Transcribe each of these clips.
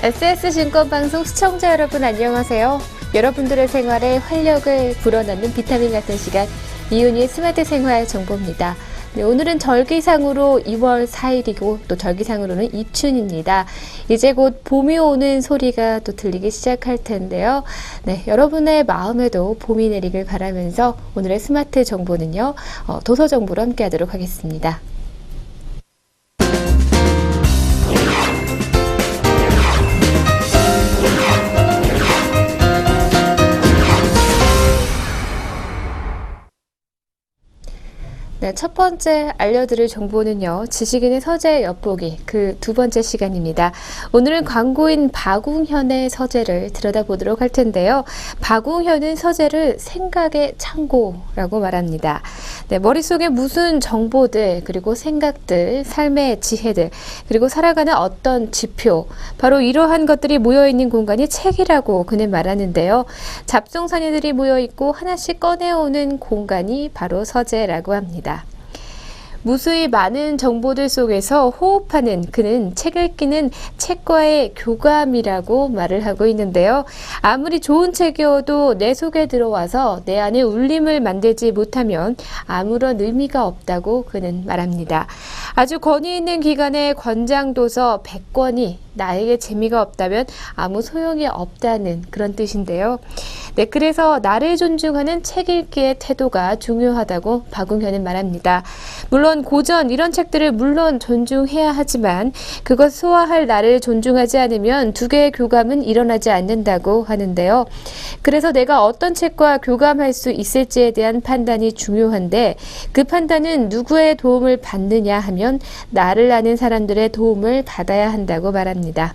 SS증권방송 시청자 여러분 안녕하세요. 여러분들의 생활에 활력을 불어넣는 비타민 같은 시간, 이윤희의 스마트 생활 정보입니다. 네, 오늘은 절기상으로 2월 4일이고 또 절기상으로는 입춘입니다. 이제 곧 봄이 오는 소리가 또 들리기 시작할 텐데요. 네, 여러분의 마음에도 봄이 내리길 바라면서 오늘의 스마트 정보는요, 도서 정보로 함께 하도록 하겠습니다. 네, 첫 번째 알려드릴 정보는요, 지식인의 서재 엿보기 그 두 번째 시간입니다. 오늘은 광고인 박웅현의 서재를 들여다보도록 할 텐데요. 박웅현은 서재를 생각의 창고라고 말합니다. 네, 머릿속에 무슨 정보들, 그리고 생각들, 삶의 지혜들, 그리고 살아가는 어떤 지표, 바로 이러한 것들이 모여있는 공간이 책이라고 그는 말하는데요. 잡송사니들이 모여있고 하나씩 꺼내오는 공간이 바로 서재라고 합니다. 무수히 많은 정보들 속에서 호흡하는 그는 책 읽기는 책과의 교감이라고 말을 하고 있는데요. 아무리 좋은 책이어도 내 속에 들어와서 내 안에 울림을 만들지 못하면 아무런 의미가 없다고 그는 말합니다. 아주 권위 있는 기관의 권장도서 100권이 나에게 재미가 없다면 아무 소용이 없다는 그런 뜻인데요. 네, 그래서 나를 존중하는 책 읽기의 태도가 중요하다고 박웅현은 말합니다. 물론 고전 이런 책들을 물론 존중해야 하지만 그것 소화할 나를 존중하지 않으면 두 개의 교감은 일어나지 않는다고 하는데요. 그래서 내가 어떤 책과 교감할 수 있을지에 대한 판단이 중요한데 그 판단은 누구의 도움을 받느냐 하면 나를 아는 사람들의 도움을 받아야 한다고 말합니다.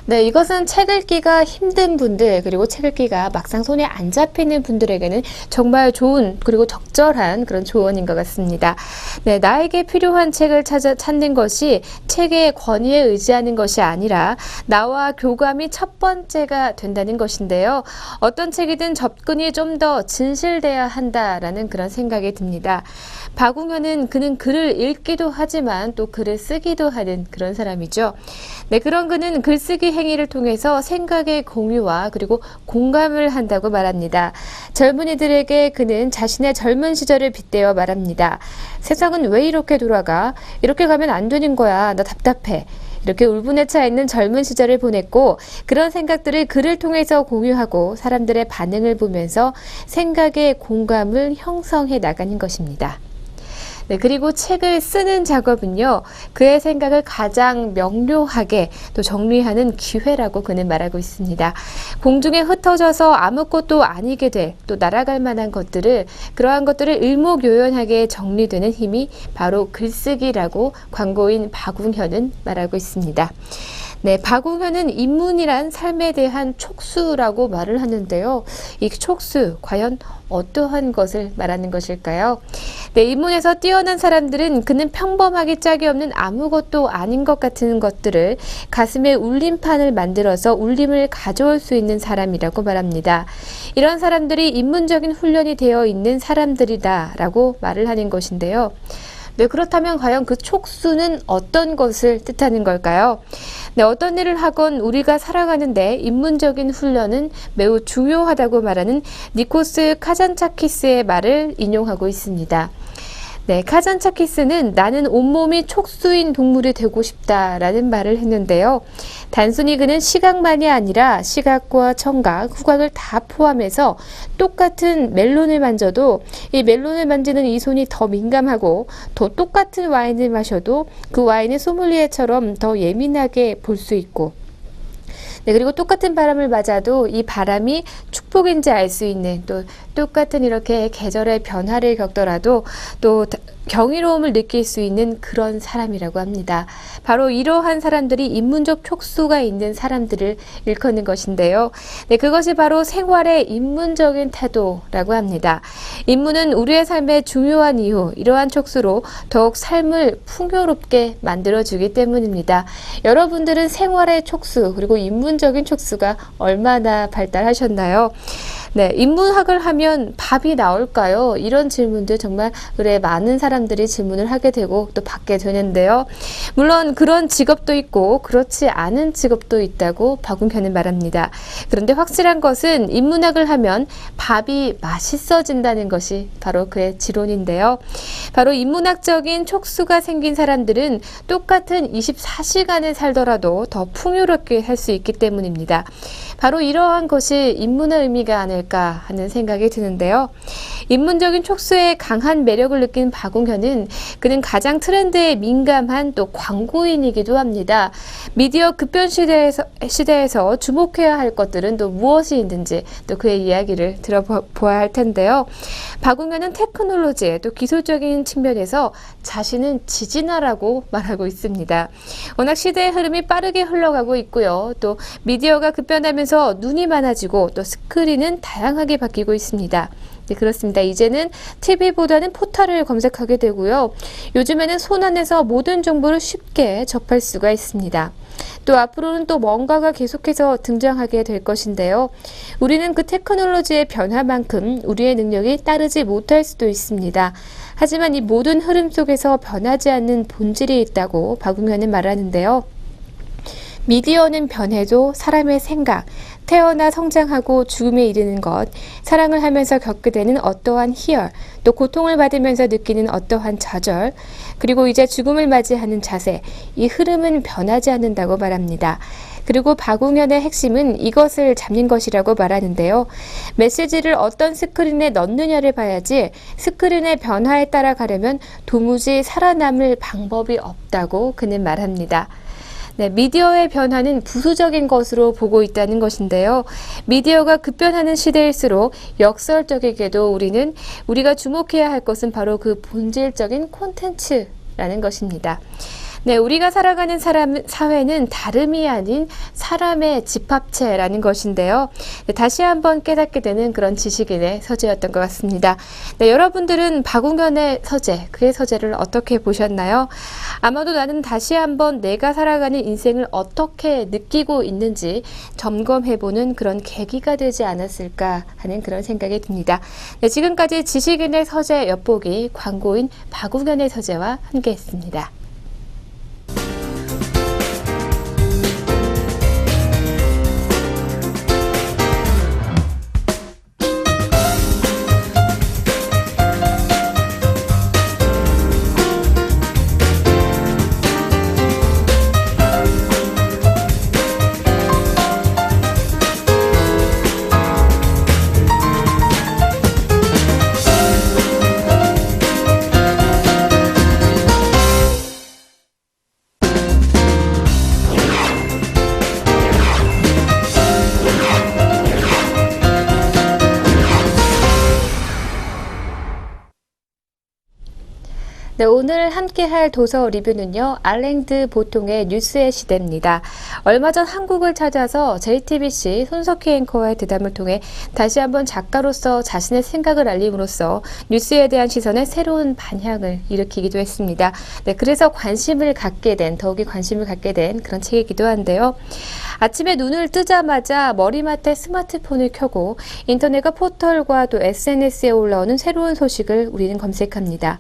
네, 이것은 책 읽기가 힘든 분들, 그리고 책 읽기가 막상 손에 안 잡히는 분들에게는 정말 좋은, 그리고 적절한 그런 조언인 것 같습니다. 네, 나에게 필요한 책을 찾는 것이 책의 권위에 의지하는 것이 아니라 나와 교감이 첫 번째가 된다는 것인데요. 어떤 책이든 접근이 좀 더 진실돼야 한다라는 그런 생각이 듭니다. 박웅현은 그는 글을 읽기도 하지만 또 글을 쓰기도 하는 그런 사람이죠. 네, 그런 그는 글쓰기 행위를 통해서 생각의 공유와 그리고 공감을 한다고 말합니다. 젊은이들에게 그는 자신의 젊은 시절을 빗대어 말합니다. 세상은 왜 이렇게 돌아가? 이렇게 가면 안 되는 거야. 나 답답해. 이렇게 울분에 차 있는 젊은 시절을 보냈고 그런 생각들을 글을 통해서 공유하고 사람들의 반응을 보면서 생각의 공감을 형성해 나가는 것입니다. 네, 그리고 책을 쓰는 작업은요, 그의 생각을 가장 명료하게 또 정리하는 기회라고 그는 말하고 있습니다. 공중에 흩어져서 아무것도 아니게 될, 또 날아갈 만한 것들을, 그러한 것들을 일목요연하게 정리되는 힘이 바로 글쓰기라고 광고인 박웅현은 말하고 있습니다. 네, 박웅현은 인문이란 삶에 대한 촉수라고 말을 하는데요. 이 촉수, 과연 어떠한 것을 말하는 것일까요? 네, 인문에서 뛰어난 사람들은 그는 평범하기 짝이 없는 아무것도 아닌 것 같은 것들을 가슴에 울림판을 만들어서 울림을 가져올 수 있는 사람이라고 말합니다. 이런 사람들이 인문적인 훈련이 되어 있는 사람들이다라고 말을 하는 것인데요. 네, 그렇다면 과연 그 촉수는 어떤 것을 뜻하는 걸까요? 네, 어떤 일을 하건 우리가 살아가는데 인문적인 훈련은 매우 중요하다고 말하는 니코스 카잔차키스의 말을 인용하고 있습니다. 네, 카잔차키스는 나는 온몸이 촉수인 동물이 되고 싶다라는 말을 했는데요. 단순히 그는 시각만이 아니라 시각과 청각, 후각을 다 포함해서 똑같은 멜론을 만져도 이 멜론을 만지는 이 손이 더 민감하고 더 똑같은 와인을 마셔도 그 와인의 소믈리에처럼 더 예민하게 볼 수 있고 네, 그리고 똑같은 바람을 맞아도 이 바람이 축복인지 알 수 있는 또 똑같은 이렇게 계절의 변화를 겪더라도 또 경이로움을 느낄 수 있는 그런 사람이라고 합니다. 바로 이러한 사람들이 인문적 촉수가 있는 사람들을 일컫는 것인데요. 네, 그것이 바로 생활의 인문적인 태도라고 합니다. 인문은 우리의 삶의 중요한 이유, 이러한 촉수로 더욱 삶을 풍요롭게 만들어주기 때문입니다. 여러분들은 생활의 촉수, 그리고 인문적인 촉수가 얼마나 발달하셨나요? 네, 인문학을 하면 밥이 나올까요? 이런 질문들 정말 의뢰 많은 사람들이 질문을 하게 되고 또 받게 되는데요. 물론 그런 직업도 있고 그렇지 않은 직업도 있다고 박웅현은 말합니다. 그런데 확실한 것은 인문학을 하면 밥이 맛있어진다는 것이 바로 그의 지론인데요. 바로 인문학적인 촉수가 생긴 사람들은 똑같은 24시간을 살더라도 더 풍요롭게 살 수 있기 때문입니다. 바로 이러한 것이 인문의 의미가 아닐까 하는 생각이 드는데요. 인문적인 촉수에 강한 매력을 느낀 박웅현은 그는 가장 트렌드에 민감한 또 광고인이기도 합니다. 미디어 급변 시대에서 주목해야 할 것들은 또 무엇이 있는지 또 그의 이야기를 들어보아야 할 텐데요. 박웅현은 테크놀로지 또 기술적인 측면에서 자신은 지진아라고 말하고 있습니다. 워낙 시대의 흐름이 빠르게 흘러가고 있고요. 또 미디어가 급변하면서 눈이 많아지고 또 스크린은 다양하게 바뀌고 있습니다. 네, 그렇습니다. 이제는 TV보다는 포털을 검색하게 되고요. 요즘에는 손안에서 모든 정보를 쉽게 접할 수가 있습니다. 또 앞으로는 또 뭔가가 계속해서 등장하게 될 것인데요. 우리는 그 테크놀로지의 변화만큼 우리의 능력이 따르지 못할 수도 있습니다. 하지만 이 모든 흐름 속에서 변하지 않는 본질이 있다고 박웅현은 말하는데요. 미디어는 변해도 사람의 생각, 태어나 성장하고 죽음에 이르는 것, 사랑을 하면서 겪게 되는 어떠한 희열, 또 고통을 받으면서 느끼는 어떠한 좌절, 그리고 이제 죽음을 맞이하는 자세, 이 흐름은 변하지 않는다고 말합니다. 그리고 박웅현의 핵심은 이것을 잡는 것이라고 말하는데요. 메시지를 어떤 스크린에 넣느냐를 봐야지 스크린의 변화에 따라가려면 도무지 살아남을 방법이 없다고 그는 말합니다. 네, 미디어의 변화는 부수적인 것으로 보고 있다는 것인데요. 미디어가 급변하는 시대일수록 역설적이게도 우리가 주목해야 할 것은 바로 그 본질적인 콘텐츠라는 것입니다. 네, 우리가 살아가는 사회는 다름이 아닌 사람의 집합체라는 것인데요. 네, 다시 한번 깨닫게 되는 그런 지식인의 서재였던 것 같습니다. 네, 여러분들은 박웅현의 서재, 그의 서재를 어떻게 보셨나요? 아마도 나는 다시 한번 내가 살아가는 인생을 어떻게 느끼고 있는지 점검해보는 그런 계기가 되지 않았을까 하는 그런 생각이 듭니다. 네, 지금까지 지식인의 서재 엿보기 광고인 박웅현의 서재와 함께했습니다. 네, 오늘 함께할 도서 리뷰는요. 알랭드 보통의 뉴스의 시대입니다. 얼마 전 한국을 찾아서 JTBC 손석희 앵커와의 대담을 통해 다시 한번 작가로서 자신의 생각을 알림으로써 뉴스에 대한 시선의 새로운 반향을 일으키기도 했습니다. 네, 그래서 더욱이 관심을 갖게 된 그런 책이기도 한데요. 아침에 눈을 뜨자마자 머리맡에 스마트폰을 켜고 인터넷과 포털과 또 SNS에 올라오는 새로운 소식을 우리는 검색합니다.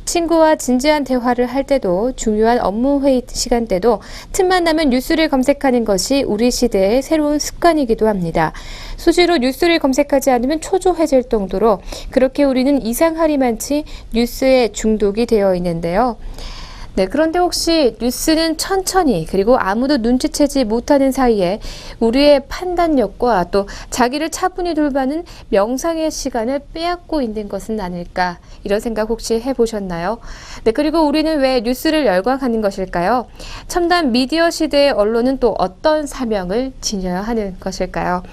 친구와 진지한 대화를 할 때도 중요한 업무 회의 시간대도 틈만 나면 뉴스를 검색하는 것이 우리 시대의 새로운 습관이기도 합니다. 수시로 뉴스를 검색하지 않으면 초조해질 정도로 그렇게 우리는 이상하리만치 뉴스에 중독이 되어 있는데요. 네, 그런데 혹시 뉴스는 천천히 그리고 아무도 눈치채지 못하는 사이에 우리의 판단력과 또 자기를 차분히 돌보는 명상의 시간을 빼앗고 있는 것은 아닐까 이런 생각 혹시 해보셨나요? 네, 그리고 우리는 왜 뉴스를 열광하는 것일까요? 첨단 미디어 시대의 언론은 또 어떤 사명을 지녀야 하는 것일까요?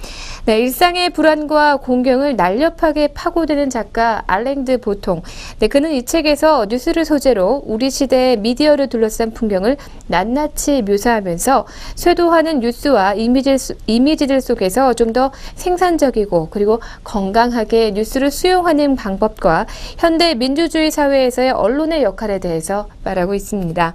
네, 일상의 불안과 공경을 날렵하게 파고드는 작가 알랭드 보통. 네, 그는 이 책에서 뉴스를 소재로 우리 시대의 미디어를 둘러싼 풍경을 낱낱이 묘사하면서 쇄도하는 뉴스와 이미지들 속에서 좀 더 생산적이고 그리고 건강하게 뉴스를 수용하는 방법과 현대 민주주의 사회에서의 언론의 역할에 대해서 말하고 있습니다.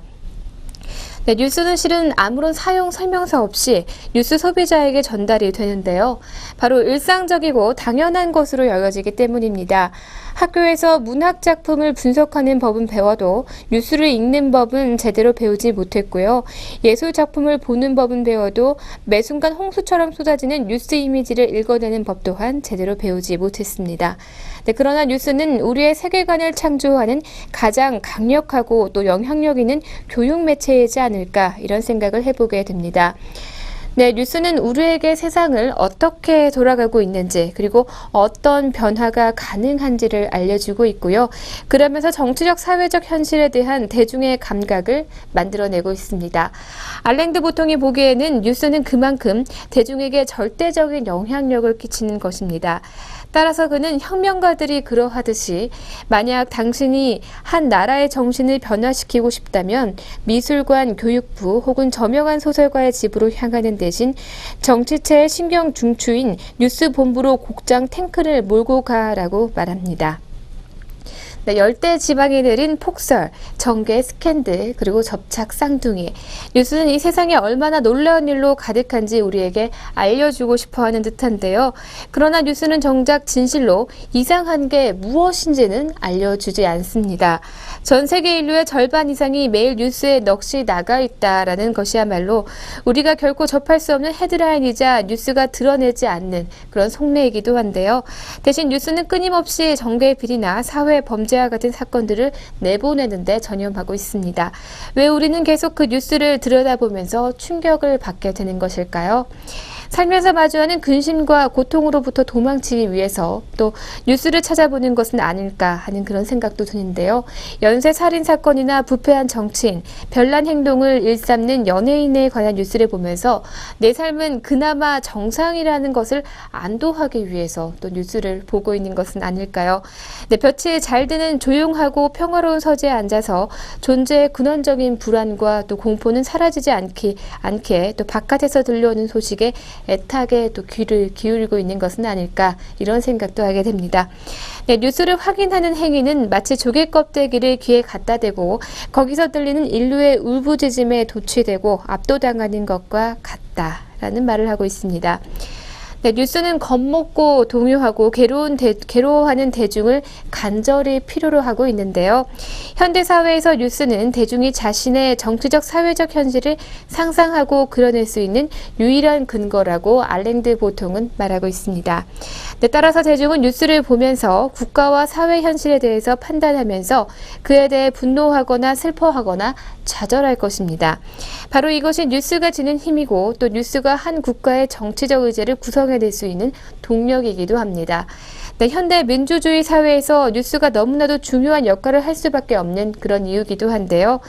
네, 뉴스는 실은 아무런 사용 설명서 없이 뉴스 소비자에게 전달이 되는데요. 바로 일상적이고 당연한 것으로 여겨지기 때문입니다. 학교에서 문학 작품을 분석하는 법은 배워도 뉴스를 읽는 법은 제대로 배우지 못했고요. 예술 작품을 보는 법은 배워도 매 순간 홍수처럼 쏟아지는 뉴스 이미지를 읽어내는 법 또한 제대로 배우지 못했습니다. 네, 그러나 뉴스는 우리의 세계관을 창조하는 가장 강력하고 또 영향력 있는 교육 매체이지 않을까 이런 생각을 해보게 됩니다. 네, 뉴스는 우리에게 세상을 어떻게 돌아가고 있는지 그리고 어떤 변화가 가능한지를 알려주고 있고요. 그러면서 정치적 사회적 현실에 대한 대중의 감각을 만들어내고 있습니다. 알랭드 보통이 보기에는 뉴스는 그만큼 대중에게 절대적인 영향력을 끼치는 것입니다. 따라서 그는 혁명가들이 그러하듯이 만약 당신이 한 나라의 정신을 변화시키고 싶다면 미술관, 교육부 혹은 저명한 소설가의 집으로 향하는 대신 정치체의 신경 중추인 뉴스 본부로 곡장 탱크를 몰고 가라고 말합니다. 네, 열대 지방에 내린 폭설, 정계 스캔들, 그리고 접착 쌍둥이. 뉴스는 이 세상에 얼마나 놀라운 일로 가득한지 우리에게 알려주고 싶어 하는 듯한데요. 그러나 뉴스는 정작 진실로 이상한 게 무엇인지는 알려주지 않습니다. 전 세계 인류의 절반 이상이 매일 뉴스에 넋이 나가 있다라는 것이야말로 우리가 결코 접할 수 없는 헤드라인이자 뉴스가 드러내지 않는 그런 속내이기도 한데요. 대신 뉴스는 끊임없이 정계 비리나 사회 범죄와 같은 사건들을 내보내는데 전념하고 있습니다. 왜 우리는 계속 그 뉴스를 들여다보면서 충격을 받게 되는 것일까요? 살면서 마주하는 근심과 고통으로부터 도망치기 위해서 또 뉴스를 찾아보는 것은 아닐까 하는 그런 생각도 드는데요. 연쇄 살인 사건이나 부패한 정치인, 별난 행동을 일삼는 연예인에 관한 뉴스를 보면서 내 삶은 그나마 정상이라는 것을 안도하기 위해서 또 뉴스를 보고 있는 것은 아닐까요? 네, 볕이 잘 드는 조용하고 평화로운 서재에 앉아서 존재의 근원적인 불안과 또 공포는 사라지지 않게 또 바깥에서 들려오는 소식에 애타게 또 귀를 기울이고 있는 것은 아닐까 이런 생각도 하게 됩니다. 네, 뉴스를 확인하는 행위는 마치 조개 껍데기를 귀에 갖다 대고 거기서 들리는 인류의 울부짖음에 도취되고 압도당하는 것과 같다라는 말을 하고 있습니다. 네, 뉴스는 겁먹고 동요하고 괴로워하는 대중을 간절히 필요로 하고 있는데요. 현대사회에서 뉴스는 대중이 자신의 정치적 사회적 현실을 상상하고 그려낼 수 있는 유일한 근거라고 알랭드 보통은 말하고 있습니다. 네, 따라서 대중은 뉴스를 보면서 국가와 사회 현실에 대해서 판단하면서 그에 대해 분노하거나 슬퍼하거나 좌절할 것입니다. 바로 이것이 뉴스가 지닌 힘이고 또 뉴스가 한 국가의 정치적 의제를 구성해낼 수 있는 동력이기도 합니다. 네, 현대 민주주의 사회에서 뉴스가 너무나도 중요한 역할을 할 수밖에 없는 그런 이유기도 한데요.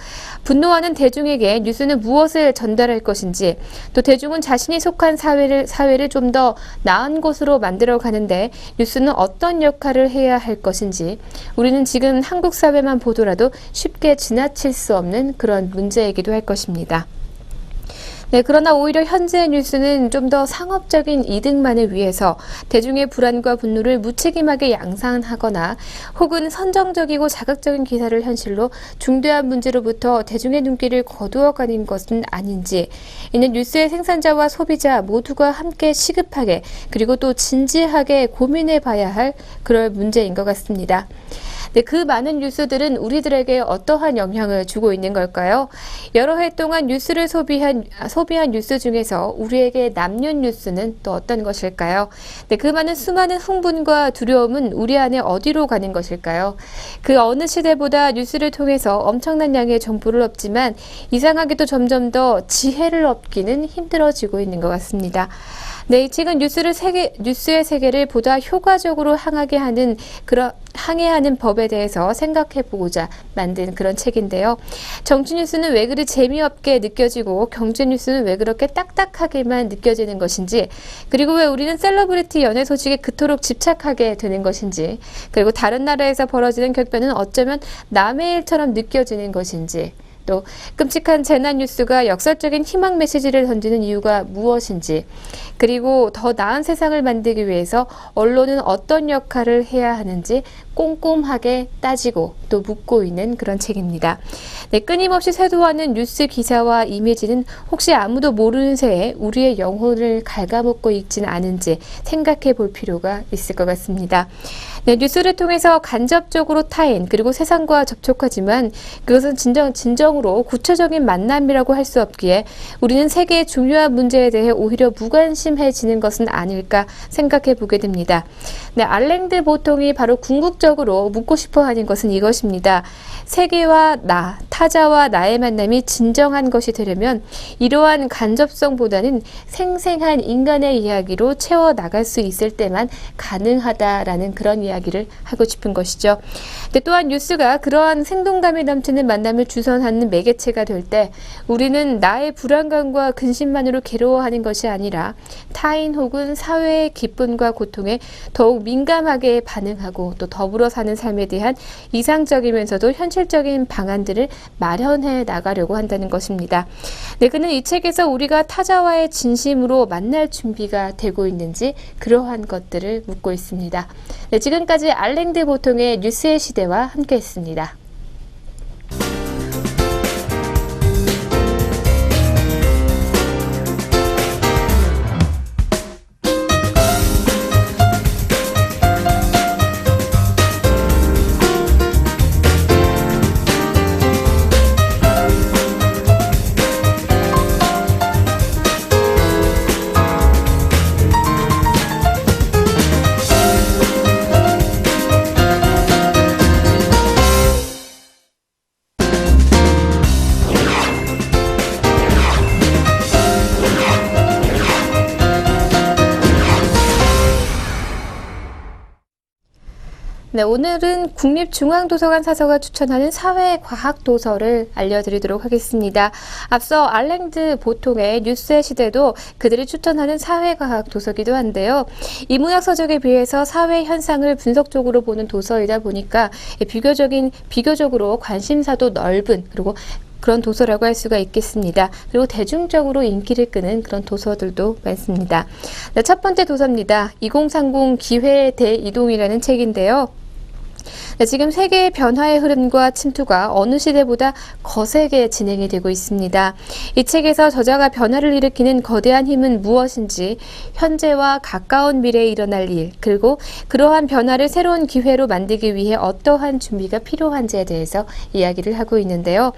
분노하는 대중에게 뉴스는 무엇을 전달할 것인지 또 대중은 자신이 속한 사회를 좀 더 나은 곳으로 만들어 가는데 뉴스는 어떤 역할을 해야 할 것인지 우리는 지금 한국 사회만 보더라도 쉽게 지나칠 수 없는 그런 문제이기도 할 것입니다. 네, 그러나 오히려 현재의 뉴스는 좀 더 상업적인 이득만을 위해서 대중의 불안과 분노를 무책임하게 양산하거나 혹은 선정적이고 자극적인 기사를 현실로 중대한 문제로부터 대중의 눈길을 거두어가는 것은 아닌지 이는 뉴스의 생산자와 소비자 모두가 함께 시급하게 그리고 또 진지하게 고민해 봐야 할 그럴 문제인 것 같습니다. 네, 그 많은 뉴스들은 우리들에게 어떠한 영향을 주고 있는 걸까요? 여러 해 동안 뉴스를 소비한 뉴스 중에서 우리에게 남는 뉴스는 또 어떤 것일까요? 네, 그 많은 수많은 흥분과 두려움은 우리 안에 어디로 가는 것일까요? 그 어느 시대보다 뉴스를 통해서 엄청난 양의 정보를 얻지만 이상하게도 점점 더 지혜를 얻기는 힘들어지고 있는 것 같습니다. 네, 이 책은 뉴스의 세계를 보다 효과적으로 항해하는 법에 대해서 생각해 보고자 만든 그런 책인데요. 정치 뉴스는 왜 그리 재미없게 느껴지고 경제 뉴스는 왜 그렇게 딱딱하게만 느껴지는 것인지 그리고 왜 우리는 셀러브리티 연예 소식에 그토록 집착하게 되는 것인지 그리고 다른 나라에서 벌어지는 격변은 어쩌면 남의 일처럼 느껴지는 것인지 또 끔찍한 재난 뉴스가 역설적인 희망 메시지를 던지는 이유가 무엇인지 그리고 더 나은 세상을 만들기 위해서 언론은 어떤 역할을 해야 하는지 꼼꼼하게 따지고 또 묻고 있는 그런 책입니다. 네, 끊임없이 쇄도하는 뉴스 기사와 이미지는 혹시 아무도 모르는 새에 우리의 영혼을 갉아먹고 있지는 않은지 생각해 볼 필요가 있을 것 같습니다. 네, 뉴스를 통해서 간접적으로 타인 그리고 세상과 접촉하지만 그것은 진정으로 구체적인 만남이라고 할 수 없기에 우리는 세계의 중요한 문제에 대해 오히려 무관심해지는 것은 아닐까 생각해 보게 됩니다. 네, 알랭드 보통이 바로 궁극적으로 묻고 싶어 하는 것은 이것입니다. 세계와 나, 타자와 나의 만남이 진정한 것이 되려면 이러한 간접성보다는 생생한 인간의 이야기로 채워나갈 수 있을 때만 가능하다라는 그런 이야기를 하고 싶은 것이죠. 또한 뉴스가 그러한 생동감이 넘치는 만남을 주선하는 매개체가 될 때 우리는 나의 불안감과 근심만으로 괴로워하는 것이 아니라 타인 혹은 사회의 기쁨과 고통에 더욱 민감하게 반응하고 또 더불어 사는 삶에 대한 이상적이면서도 현실적인 방안들을 마련해 나가려고 한다는 것입니다. 네, 그는 이 책에서 우리가 타자와의 진심으로 만날 준비가 되고 있는지 그러한 것들을 묻고 있습니다. 네, 지금까지 알랭드 보통의 뉴스의 시대와 함께했습니다. 네, 오늘은 국립중앙도서관 사서가 추천하는 사회과학도서를 알려드리도록 하겠습니다. 앞서 알랭드 보통의 뉴스의 시대도 그들이 추천하는 사회과학도서기도 한데요. 인문학 서적에 비해서 사회 현상을 분석적으로 보는 도서이다 보니까 비교적으로 관심사도 넓은 그리고 그런 도서라고 할 수가 있겠습니다. 그리고 대중적으로 인기를 끄는 그런 도서들도 많습니다. 네, 첫 번째 도서입니다. 2030 기회의 대이동이라는 책인데요. 네, 지금 세계의 변화의 흐름과 침투가 어느 시대보다 거세게 진행이 되고 있습니다. 이 책에서 저자가 변화를 일으키는 거대한 힘은 무엇인지, 현재와 가까운 미래에 일어날 일, 그리고 그러한 변화를 새로운 기회로 만들기 위해 어떠한 준비가 필요한지에 대해서 이야기를 하고 있는데요.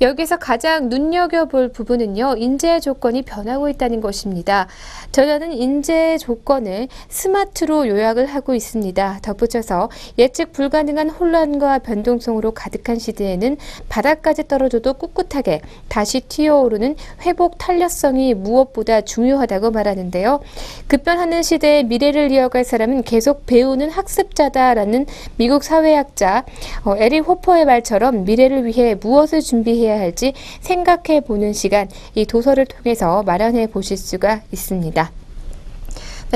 여기서 가장 눈여겨볼 부분은요, 인재 조건이 변하고 있다는 것입니다. 저자는 인재 조건을 스마트로 요약을 하고 있습니다. 덧붙여서 예측 불가능한 혼란과 변동성으로 가득한 시대에는 바닥까지 떨어져도 꿋꿋하게 다시 튀어오르는 회복 탄력성이 무엇보다 중요하다고 말하는데요. 급변하는 시대의 미래를 이어갈 사람은 계속 배우는 학습자다라는 미국 사회학자 에릭 호퍼의 말처럼 미래를 위해 무엇을 준비해야 할지 생각해 보는 시간, 이 도서를 통해서 마련해 보실 수가 있습니다.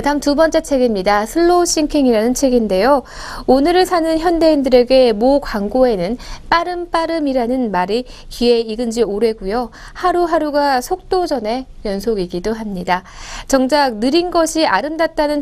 다음 두 번째 책입니다. 슬로우 싱킹이라는 책인데요. 오늘을 사는 현대인들에게 모 광고에는 빠름이라는 말이 귀에 익은 지 오래고요. 하루하루가 속도전의 연속이기도 합니다. 정작 느린 것이 아름답다를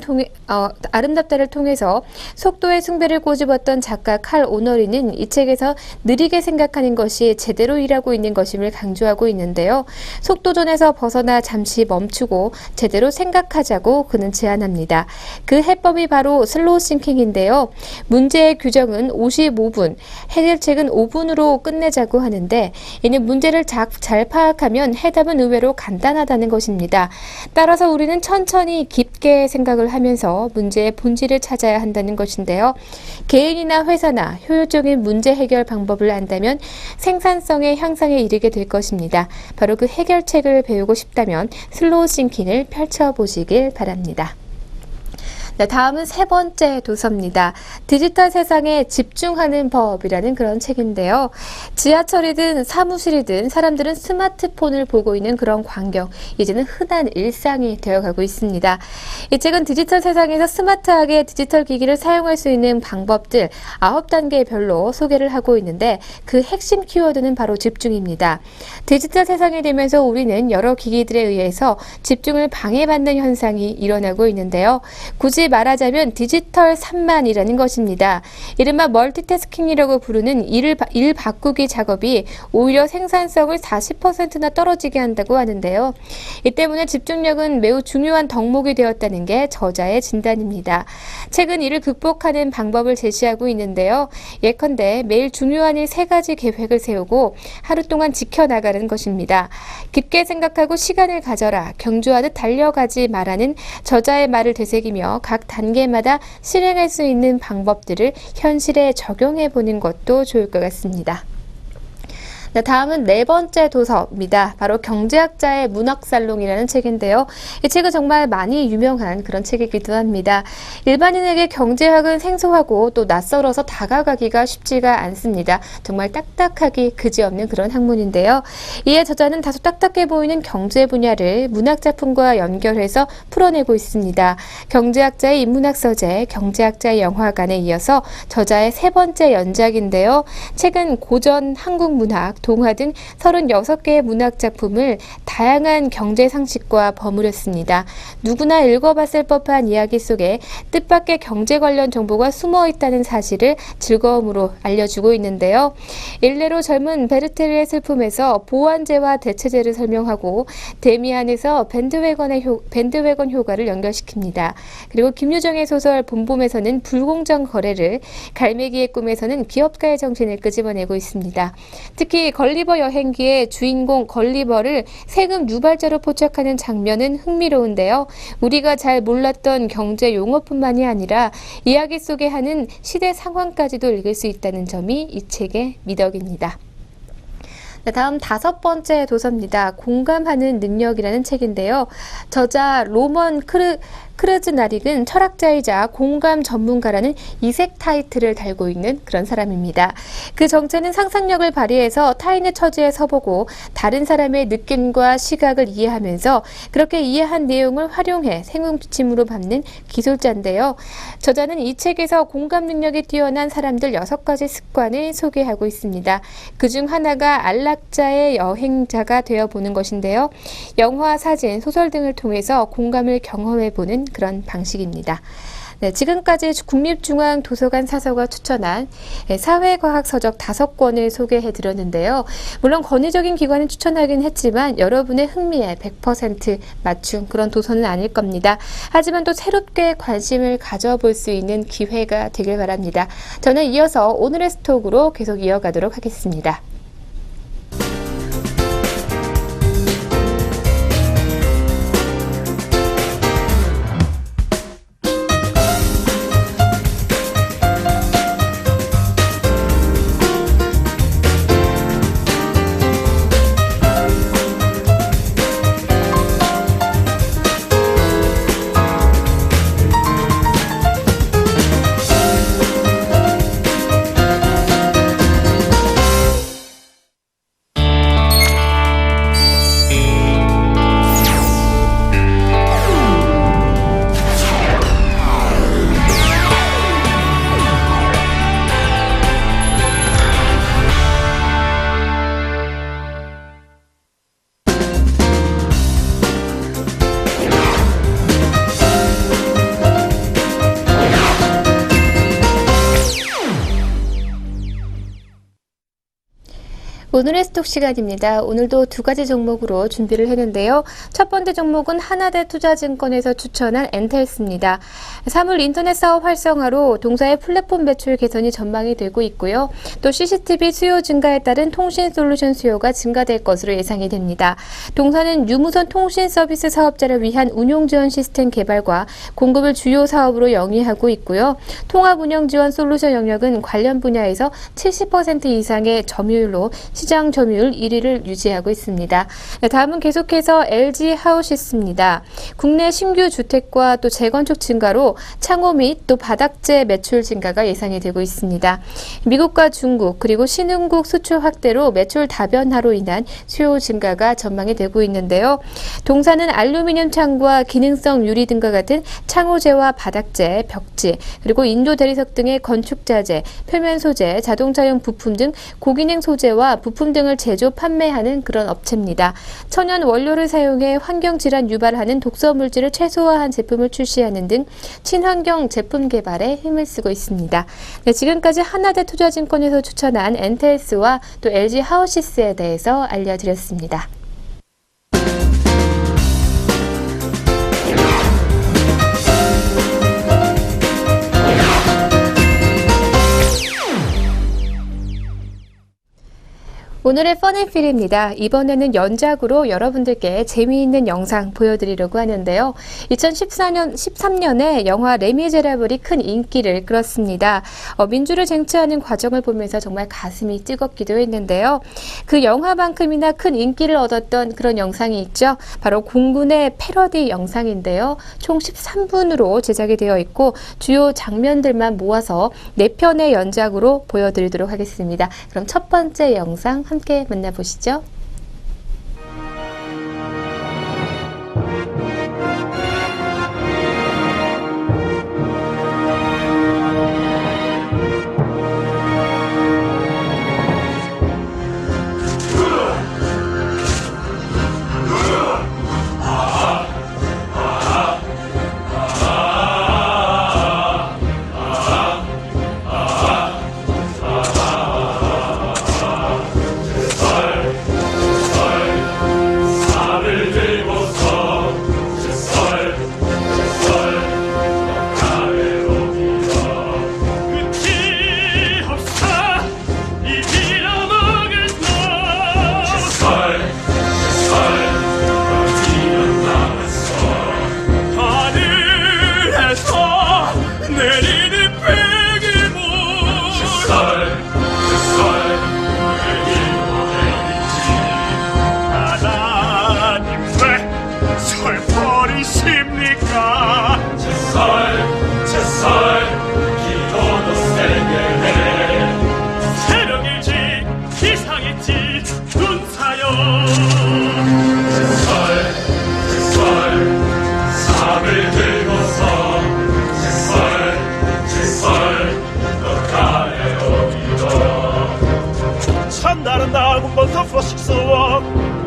통해서 속도의 숭배를 꼬집었던 작가 칼 오너리는 이 책에서 느리게 생각하는 것이 제대로 일하고 있는 것임을 강조하고 있는데요. 속도전에서 벗어나 잠시 멈추고 제대로 생각하자고 그는 제안합니다. 그 해법이 바로 슬로우 싱킹인데요. 문제의 규정은 55분, 해결책은 5분으로 끝내자고 하는데 이는 문제를 잘 파악하면 해답은 의외로 간단하다는 것입니다. 따라서 우리는 천천히 깊게 생각을 하면서 문제의 본질을 찾아야 한다는 것인데요. 개인이나 회사나 효율적인 문제 해결 방법을 안다면 생산성의 향상에 이르게 될 것입니다. 바로 그 해결책을 배우고 싶다면 슬로우 싱킹을 펼쳐보시길 바랍니다. 네, 다음은 세 번째 도서입니다. 디지털 세상에 집중하는 법이라는 그런 책인데요. 지하철이든 사무실이든 사람들은 스마트폰을 보고 있는 그런 광경, 이제는 흔한 일상이 되어가고 있습니다. 이 책은 디지털 세상에서 스마트하게 디지털 기기를 사용할 수 있는 방법들 9단계별로 소개를 하고 있는데 그 핵심 키워드는 바로 집중입니다. 디지털 세상이 되면서 우리는 여러 기기들에 의해서 집중을 방해받는 현상이 일어나고 있는데요. 굳이 굳이 말하자면 디지털 산만이라는 것입니다. 이른바 멀티태스킹이라고 부르는 일 바꾸기 작업이 오히려 생산성을 40%나 떨어지게 한다고 하는데요. 이 때문에 집중력은 매우 중요한 덕목이 되었다는 게 저자의 진단입니다. 책은 이를 극복하는 방법을 제시하고 있는데요. 예컨대 매일 중요한 일 3가지 계획을 세우고 하루 동안 지켜나가는 것입니다. 깊게 생각하고 시간을 가져라, 경주하듯 달려가지 말라는 저자의 말을 되새기며 각 단계마다 실행할 수 있는 방법들을 현실에 적용해보는 것도 좋을 것 같습니다. 네, 다음은 4번째 도서입니다. 바로 경제학자의 문학살롱이라는 책인데요. 이 책은 정말 많이 유명한 그런 책이기도 합니다. 일반인에게 경제학은 생소하고 또 낯설어서 다가가기가 쉽지가 않습니다. 정말 딱딱하기 그지없는 그런 학문인데요. 이에 저자는 다소 딱딱해 보이는 경제 분야를 문학작품과 연결해서 풀어내고 있습니다. 경제학자의 인문학 서재, 경제학자의 영화관에 이어서 저자의 3번째 연작인데요. 책은 고전 한국 문학, 동화 등 36개의 문학작품을 다양한 경제 상식과 버무렸습니다. 누구나 읽어봤을 법한 이야기 속에 뜻밖의 경제 관련 정보가 숨어 있다는 사실을 즐거움으로 알려주고 있는데요. 일례로 젊은 베르테르의 슬픔에서 보완제와 대체제를 설명하고 데미안에서 밴드웨건 효과를 연결시킵니다. 그리고 김유정의 소설 봄봄에서는 불공정 거래를, 갈매기의 꿈에서는 기업가의 정신을 끄집어내고 있습니다. 특히 걸리버 여행기의 주인공 걸리버를 세금 유발자로 포착하는 장면은 흥미로운데요. 우리가 잘 몰랐던 경제 용어뿐만이 아니라 이야기 속에 하는 시대 상황까지도 읽을 수 있다는 점이 이 책의 미덕입니다. 다음 5번째 도서입니다. 공감하는 능력이라는 책인데요. 저자 로먼 크르즈나릭은 철학자이자 공감 전문가라는 이색 타이틀을 달고 있는 그런 사람입니다. 그 정체는 상상력을 발휘해서 타인의 처지에 서보고 다른 사람의 느낌과 시각을 이해하면서 그렇게 이해한 내용을 활용해 생용지침으로 밟는 기술자인데요. 저자는 이 책에서 공감 능력이 뛰어난 사람들 6가지 습관을 소개하고 있습니다. 그중 하나가 안락자의 여행자가 되어보는 것인데요. 영화, 사진, 소설 등을 통해서 공감을 경험해보는 그런 방식입니다. 네, 지금까지 국립중앙도서관 사서가 추천한 사회과학 서적 5권을 소개해드렸는데요. 물론 권위적인 기관을 추천하긴 했지만 여러분의 흥미에 100% 맞춘 그런 도서는 아닐 겁니다. 하지만 또 새롭게 관심을 가져볼 수 있는 기회가 되길 바랍니다. 저는 이어서 오늘의 스톡으로 계속 이어가도록 하겠습니다. 오늘의 스톡 시간입니다. 오늘도 2가지 종목으로 준비를 했는데요. 첫 번째 종목은 하나대투자증권에서 추천한 엔텔스입니다. 사물 인터넷 사업 활성화로 동사의 플랫폼 매출 개선이 전망이 되고 있고요. 또 CCTV 수요 증가에 따른 통신 솔루션 수요가 증가될 것으로 예상이 됩니다. 동사는 유무선 통신 서비스 사업자를 위한 운용 지원 시스템 개발과 공급을 주요 사업으로 영위하고 있고요. 통합 운영 지원 솔루션 영역은 관련 분야에서 70% 이상의 점유율로 시장 점유율 1위를 유지하고 있습니다. 다음은 계속해서 LG 하우시스입니다. 국내 신규 주택과 또 재건축 증가로 창호 및 또 바닥재 매출 증가가 예상이 되고 있습니다. 미국과 중국 그리고 신흥국 수출 확대로 매출 다변화로 인한 수요 증가가 전망이 되고 있는데요. 동사는 알루미늄 창과 기능성 유리 등과 같은 창호재와 바닥재, 벽지 그리고 인도 대리석 등의 건축 자재, 표면 소재, 자동차용 부품 등 고기능 소재와 부품 등을 제조, 판매하는 그런 업체입니다. 천연 원료를 사용해 환경질환 유발하는 독소 물질을 최소화한 제품을 출시하는 등 친환경 제품 개발에 힘을 쓰고 있습니다. 네, 지금까지 하나대 투자증권에서 추천한 엔텔스와 또 LG 하우시스에 대해서 알려드렸습니다. 오늘의 펀앤필입니다. 이번에는 연작으로 여러분들께 재미있는 영상 보여드리려고 하는데요. 2013년에 영화 레미제라블이 큰 인기를 끌었습니다. 민주를 쟁취하는 과정을 보면서 정말 가슴이 뜨겁기도 했는데요. 그 영화만큼이나 큰 인기를 얻었던 그런 영상이 있죠. 바로 공군의 패러디 영상인데요. 총 13분으로 제작이 되어 있고 주요 장면들만 모아서 4편의 연작으로 보여드리도록 하겠습니다. 그럼 첫 번째 영상 함께 만나보시죠.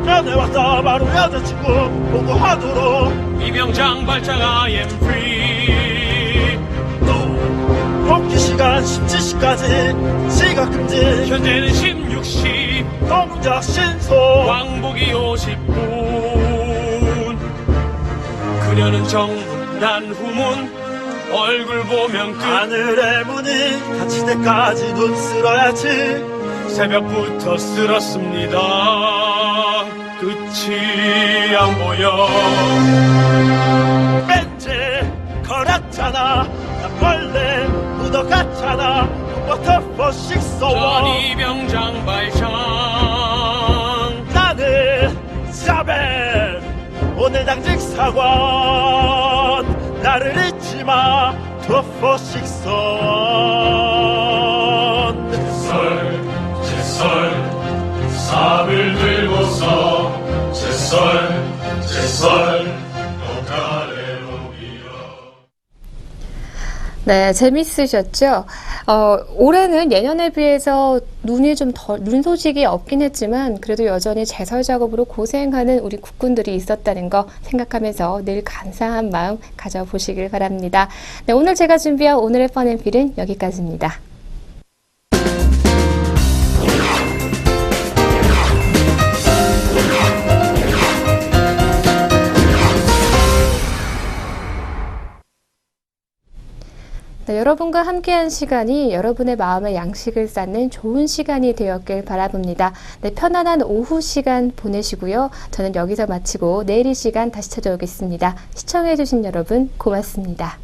연애왔다 바로 여자친구 보고하도록 이병장 발장 I am free. 또 복귀 시간 17시까지 시각 금지 현재는 16시 동작 신소 왕복이 50분. 그녀는 정문 난 후문 얼굴 보면 끝. 하늘의 문이 닫힐 때까지 눈 쓸어야지. 새벽부터 쓸었습니다. 끝이 안 보여. 왠지 걸었잖아. 난 원래 묻어갔잖아. 워터포식 소원 전이병장 발장. 나는 샤벨 오늘 당직 사관. 나를 잊지마 워터포식 소원. 제설 삽을 들고서 제설 너가래로 밀어. 네, 재밌으셨죠? 올해는 예년에 비해서 눈 소식이 없긴 했지만 그래도 여전히 제설 작업으로 고생하는 우리 국군들이 있었다는 거 생각하면서 늘 감사한 마음 가져보시길 바랍니다. 네, 오늘 제가 준비한 오늘의 펀앤필은 여기까지입니다. 네, 여러분과 함께한 시간이 여러분의 마음의 양식을 쌓는 좋은 시간이 되었길 바라봅니다. 네, 편안한 오후 시간 보내시고요. 저는 여기서 마치고 내일 이 시간 다시 찾아오겠습니다. 시청해주신 여러분 고맙습니다.